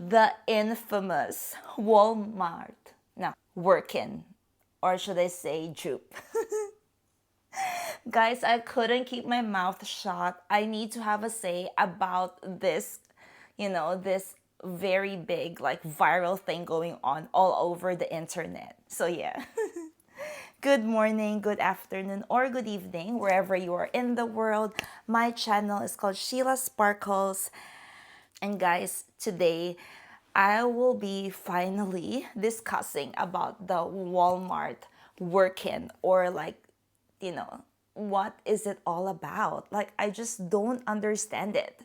the infamous Walmart, no, WIRKIN, or should I say Jupe. Guys, I couldn't keep my mouth shut. I need to have a say about this, this very big, like viral thing going on all over the internet. So, yeah. Good morning, good afternoon, or good evening, wherever you are in the world. My channel is called Sheila Sparkles. And guys, today I will be finally discussing about the Walmart working, or like, what is it all about? Like, I just don't understand it.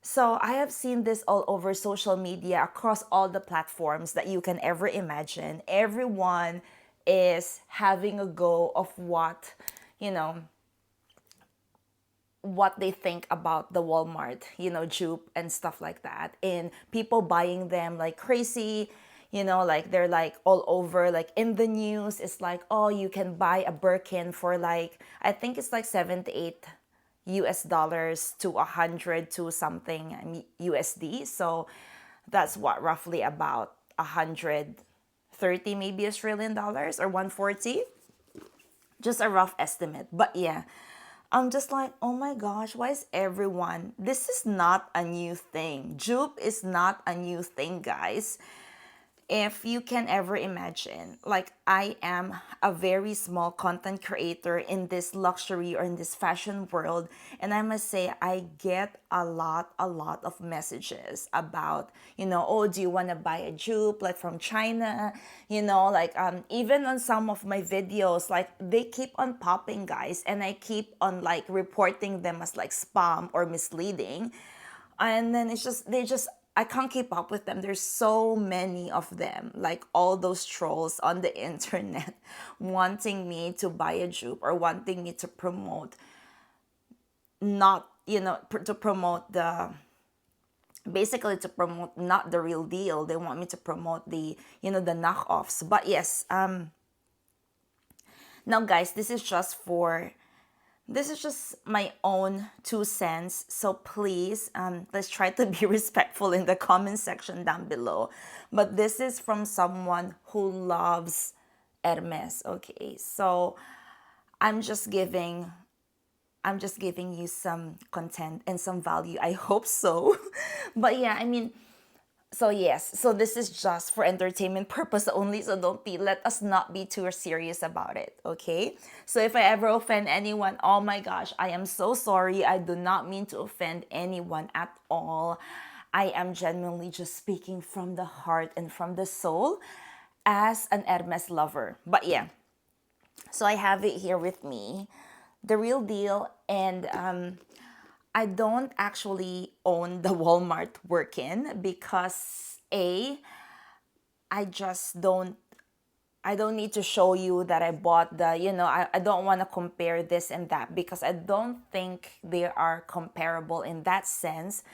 So I have seen this all over social media across all the platforms that you can ever imagine. Everyone is having a go of what they think about the Walmart, Jupe and stuff like that. And people buying them like crazy, like they're like all over, like in the news. It's like, oh, you can buy a Birkin for like, I think it's like 7 to 8 US dollars to 100 to something USD. So that's what, roughly about 130 maybe Australian dollars, or 140. Just a rough estimate. But yeah, I'm just like, oh my gosh, why is everyone? This is not a new thing. Jupe is not a new thing, guys. If you can ever imagine, like, I am a very small content creator in this luxury or in this fashion world, and I must say I get a lot of messages about, oh, do you want to buy a Jupe like from China? Like, even on some of my videos, like, they keep on popping, guys, and I keep on like reporting them as like spam or misleading. And then I can't keep up with them. There's so many of them, like all those trolls on the internet wanting me to buy a Jupe, or wanting me to promote, not, to promote the, basically to promote not the real deal. They want me to promote the, the knockoffs. But yes, now guys, this is just my own 2 cents. So please, let's try to be respectful in the comment section down below. But this is from someone who loves Hermes. Okay, so I'm just giving you some content and some value. I hope so. But yeah, I mean, so yes, so this is just for entertainment purpose only, so let us not be too serious about it, okay? So if I ever offend anyone, oh my gosh, I am so sorry. I do not mean to offend anyone at all. I am genuinely just speaking from the heart and from the soul as an Hermes lover. But yeah, so I have it here with me, the real deal. And I don't actually own the Walmart work-in because I just don't I don't need to show you that I bought the, I don't want to compare this and that, because I don't think they are comparable in that sense.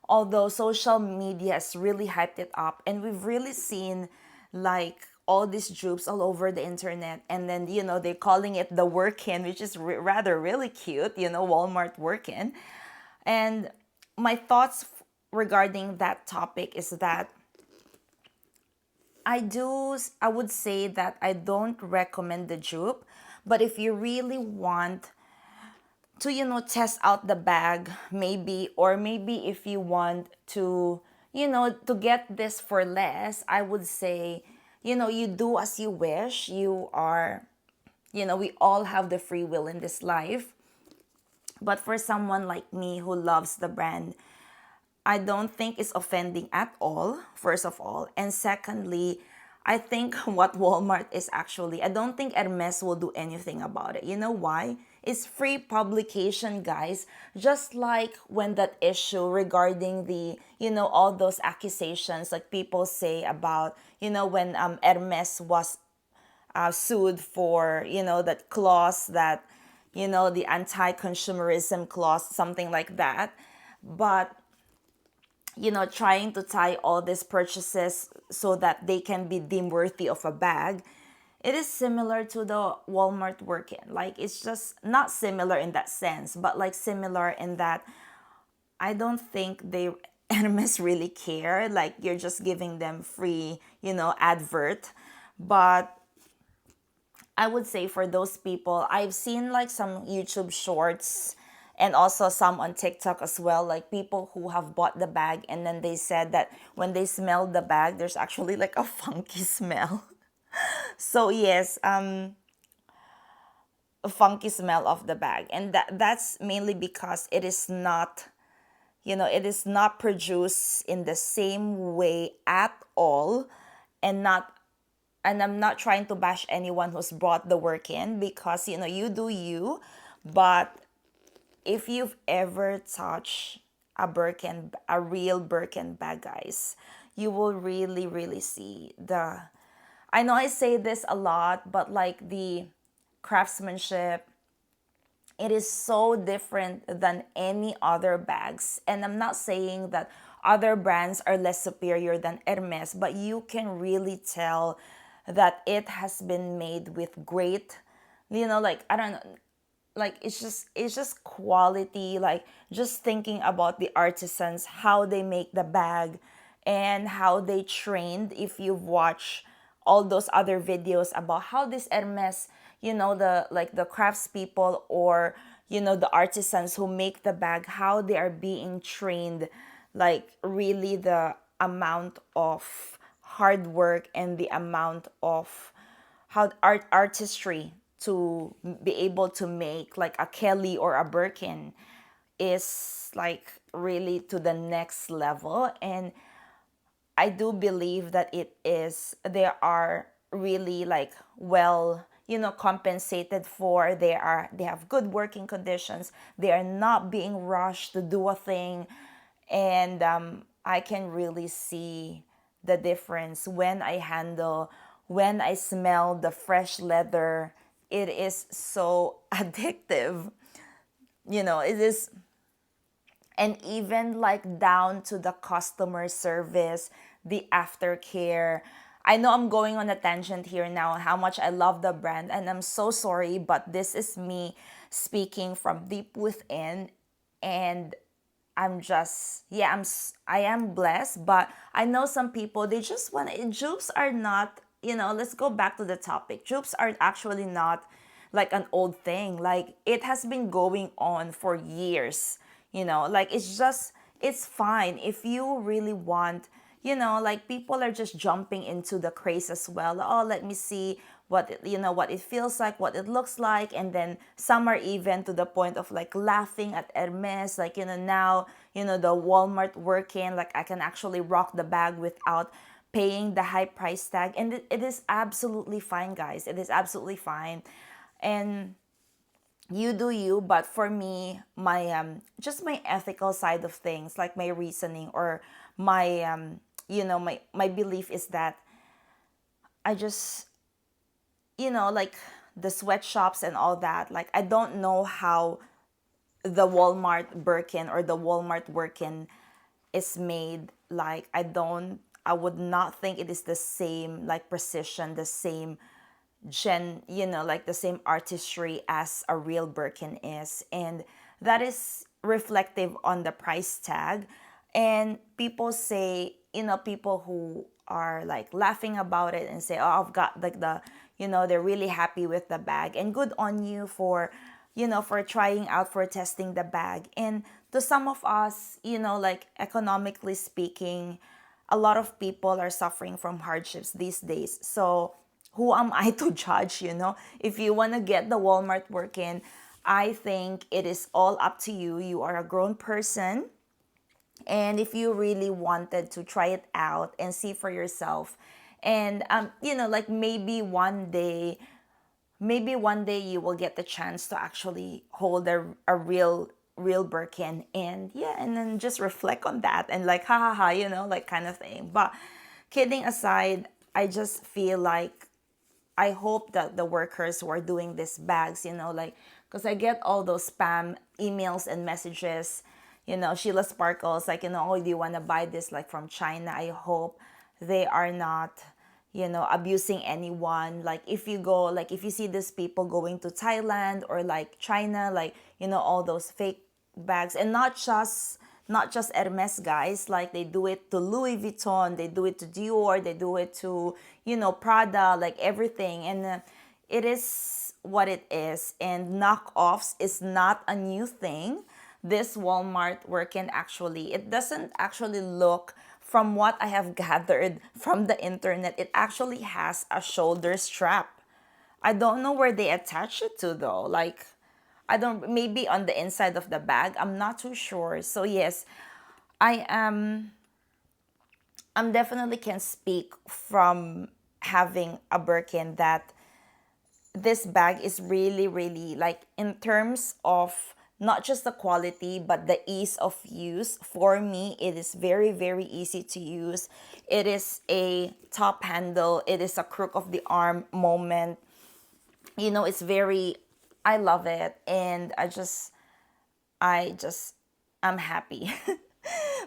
Although social media has really hyped it up, and we've really seen like all these dupes all over the internet, and then they're calling it the work-in, which is rather really cute, Walmart work-in. And my thoughts regarding that topic is that I would say that I don't recommend the dupe, but if you really want to, test out the bag, maybe, or maybe if you want to, to get this for less, I would say, you do as you wish. We all have the free will in this life. But for someone like me who loves the brand, I don't think it's offending at all, first of all. And secondly, I think what Walmart is actually, I don't think Hermes will do anything about it. You know why? It's free publication, guys. Just like when that issue regarding the, all those accusations like people say about, when Hermes was sued for, that clause that, the anti-consumerism clause, something like that. But, trying to tie all these purchases so that they can be deemed worthy of a bag, it is similar to the Walmart work-in. Like, it's just not similar in that sense, but like similar in that I don't think Hermes really care. Like you're just giving them free, advert. But I would say for those people, I've seen like some YouTube shorts and also some on TikTok as well, like people who have bought the bag and then they said that when they smelled the bag, there's actually like a funky smell. So yes, a funky smell of the bag. And that's mainly because it is not produced in the same way at all, and not and I'm not trying to bash anyone who's brought the work in, because you do you. But if you've ever touched a real Birkin bag, guys, you will really, really see the. I know I say this a lot, but like the craftsmanship, it is so different than any other bags. And I'm not saying that other brands are less superior than Hermes, but you can really tell that it has been made with great, like I don't know, like it's just quality, like just thinking about the artisans, how they make the bag and how they trained. If you've watched all those other videos about how this Hermes, the craftspeople, or the artisans who make the bag, how they are being trained, like really the amount of hard work and the amount of how artistry to be able to make like a Kelly or a Birkin is like really to the next level. And I do believe that they are really like well, compensated for. They have good working conditions. They are not being rushed to do a thing. And I can really see the difference when I smell the fresh leather. It is so addictive. It is. And even like down to the customer service, the aftercare. I know I'm going on a tangent here now on how much I love the brand, and I'm so sorry, but this is me speaking from deep within. And I am blessed. But I know some people, they just want dupes are not, let's go back to the topic. Dupes are actually not like an old thing. Like it has been going on for years. Like it's fine if you really want, like people are just jumping into the craze as well. Oh, let me see what it feels like, what it looks like. And then some are even to the point of like laughing at Hermes, like now, the Walmart working, like I can actually rock the bag without paying the high price tag. And it is absolutely fine, guys. It is absolutely fine. And you do you. But for me, my just my ethical side of things, like my reasoning, or my my belief is that I just, like the sweatshops and all that, like I don't know how the Walmart Birkin or the Walmart Workin is made. Like I would not think it is the same like precision, the same like the same artistry as a real Birkin is. And that is reflective on the price tag. And people say, people who are like laughing about it and say, oh, I've got like they're really happy with the bag, and good on you for, for trying out, for testing the bag. And to some of us, like economically speaking, a lot of people are suffering from hardships these days. So who am I to judge? If you want to get the Walmart working, I think it is all up to you. You are a grown person. And if you really wanted to try it out and see for yourself, and like maybe one day you will get the chance to actually hold a real Birkin. And yeah, and then just reflect on that and like ha ha ha, like kind of thing. But kidding aside, I just feel like I hope that the workers who are doing these bags, like, because I get all those spam emails and messages, Sheila Sparkles, like, oh, do you want to buy this like from China? I hope they are not, abusing anyone. Like if you go, like if you see these people going to Thailand or like China, like, all those fake bags, and not just Hermes, guys. Like, they do it to Louis Vuitton, they do it to Dior, they do it to, Prada, like everything. And it is what it is. And knockoffs is not a new thing. This Walmart working, actually, it doesn't actually look, from what I have gathered from the internet, it actually has a shoulder strap. I don't know where they attach it to, though. Like, I don't, maybe on the inside of the bag. I'm not too sure. So yes, I am I'm definitely can speak from having a Birkin that this bag is really, really, like, in terms of not just the quality but the ease of use. For me, it is very, very easy to use. It is a top handle, it is a crook of the arm moment. It's very, I love it. And I just I'm happy.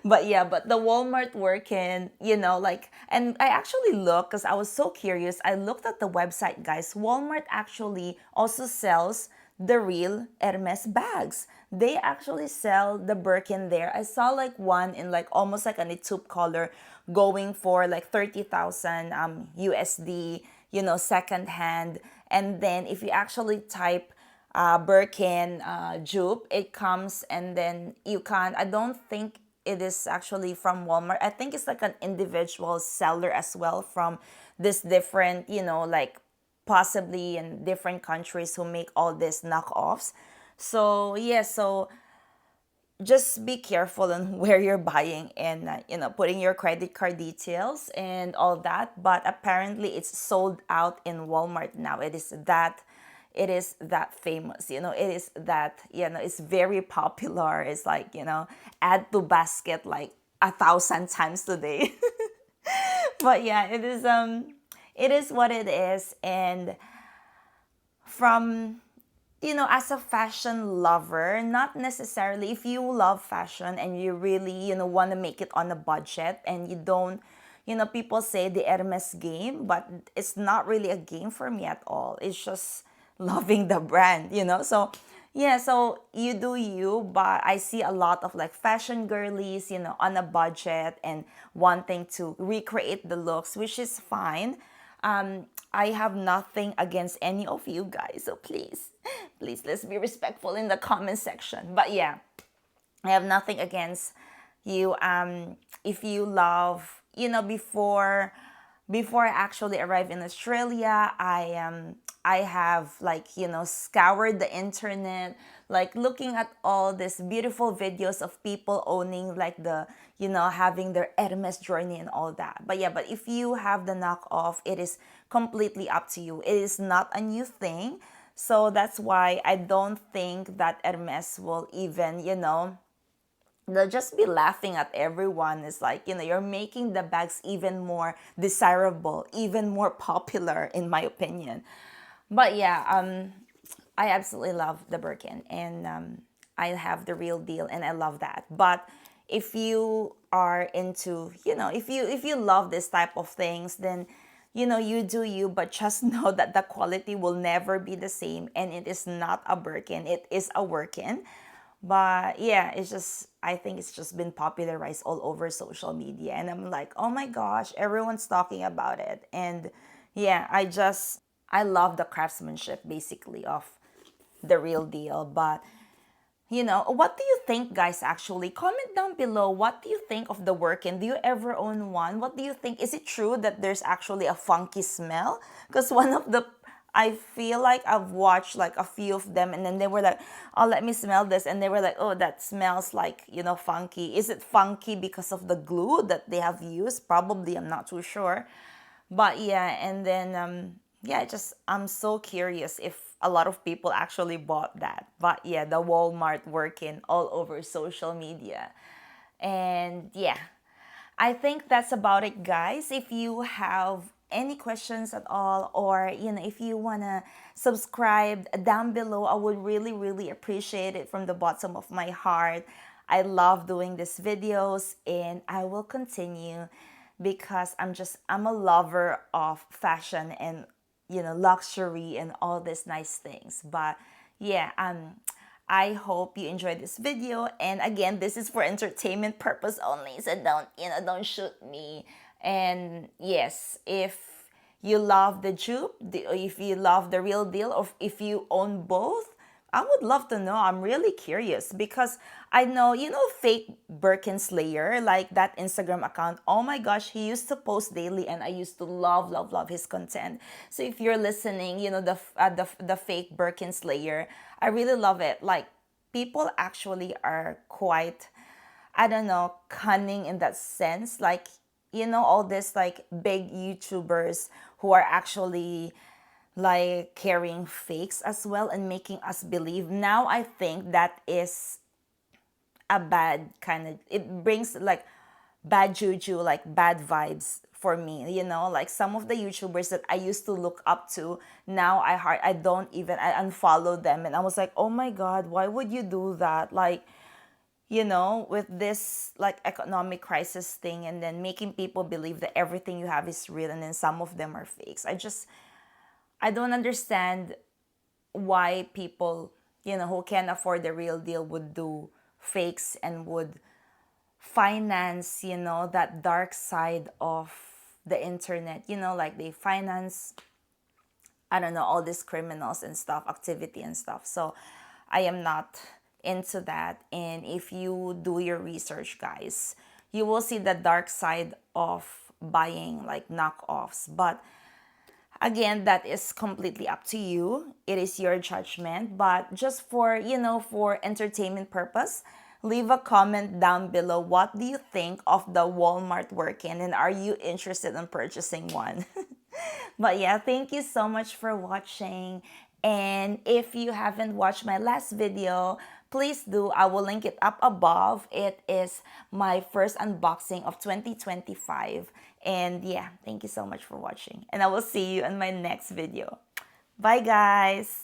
But yeah, but the Walmart working, like, and I actually looked because I was so curious. I looked at the website, guys. Walmart actually also sells the real Hermes bags. They actually sell the Birkin there. I saw like one in like almost like an taupe color, going for like 30,000 USD, second hand. And then if you actually type Birkin dupe, it comes, and then you can, I don't think it is actually from Walmart. I think it's like an individual seller as well from this different, like possibly in different countries who make all these knockoffs. So yeah, so just be careful on where you're buying, and putting your credit card details and all that. But apparently it's sold out in Walmart now. It is that famous, it is that, it's very popular. It's like, add to basket like 1,000 times today. But yeah, it is what it is. And from, as a fashion lover, not necessarily, if you love fashion and you really, want to make it on a budget, and you don't, people say the Hermes game, but it's not really a game for me at all. It's just loving the brand, So yeah, so you do you, but I see a lot of like fashion girlies, on a budget and wanting to recreate the looks, which is fine. I have nothing against any of you guys, so please, please, let's be respectful in the comment section. But yeah, I have nothing against you. If you love, before I actually arrived in Australia, I have, like, scoured the internet, like looking at all these beautiful videos of people owning like the, having their Hermes journey and all that. But yeah, but if you have the knockoff, it is completely up to you. It is not a new thing. So that's why I don't think that Hermes will even, they'll just be laughing at everyone. It's like, you're making the bags even more desirable, even more popular, in my opinion. But yeah, I absolutely love the Birkin, and I have the real deal, and I love that. But if you are into, if you love this type of things, then you do you, but just know that the quality will never be the same, and it is not a Birkin, it is a workin. But yeah, I think it's just been popularized all over social media, and I'm like, oh my gosh, everyone's talking about it. And yeah, I love the craftsmanship, basically, of the real deal. But what do you think, guys? Actually, comment down below, what do you think of the Workin? Do you ever own one? What do you think? Is it true that there's actually a funky smell? Because I feel like I've watched like a few of them, and then they were like, oh, let me smell this, and they were like, oh, that smells like, funky. Is it funky because of the glue that they have used? Probably, I'm not too sure. But yeah, and then yeah, I'm so curious if a lot of people actually bought that. But yeah, the Walmart working all over social media. And yeah, I think that's about it, guys. If you have any questions at all, or if you want to subscribe down below, I would really, really appreciate it from the bottom of my heart. I love doing these videos, and I will continue, because I'm a lover of fashion and luxury and all these nice things. But yeah, I hope you enjoyed this video. And again, this is for entertainment purpose only. So don't shoot me. And yes, if you love the dupe, if you love the real deal, or if you own both, I would love to know. I'm really curious because I know, fake Birkin Slayer, like that Instagram account. Oh my gosh, he used to post daily and I used to love, love, love his content. So if you're listening, the fake Birkin Slayer, I really love it. Like, people actually are quite, I don't know, cunning in that sense. Like, all this like big YouTubers who are actually like carrying fakes as well and making us believe. Now I think that is a bad kind of, it brings like bad juju, like bad vibes for me. Like some of the YouTubers that I used to look up to, now I don't even, I unfollow them, and I was like, oh my god, why would you do that? Like, with this like economic crisis thing, and then making people believe that everything you have is real, and then some of them are fakes. I don't understand why people, who can afford the real deal would do fakes and would finance, that dark side of the internet. Like they finance, I don't know, all these criminals and stuff, activity and stuff. So I am not into that. And if you do your research, guys, you will see the dark side of buying like knockoffs. But again, that is completely up to you. It is your judgment. But just for, for entertainment purpose, leave a comment down below. What do you think of the Walmart work-in, and are you interested in purchasing one? But yeah, thank you so much for watching. And if you haven't watched my last video, please do. I will link it up above. It is my first unboxing of 2025. And yeah, thank you so much for watching. And I will see you in my next video. Bye, guys.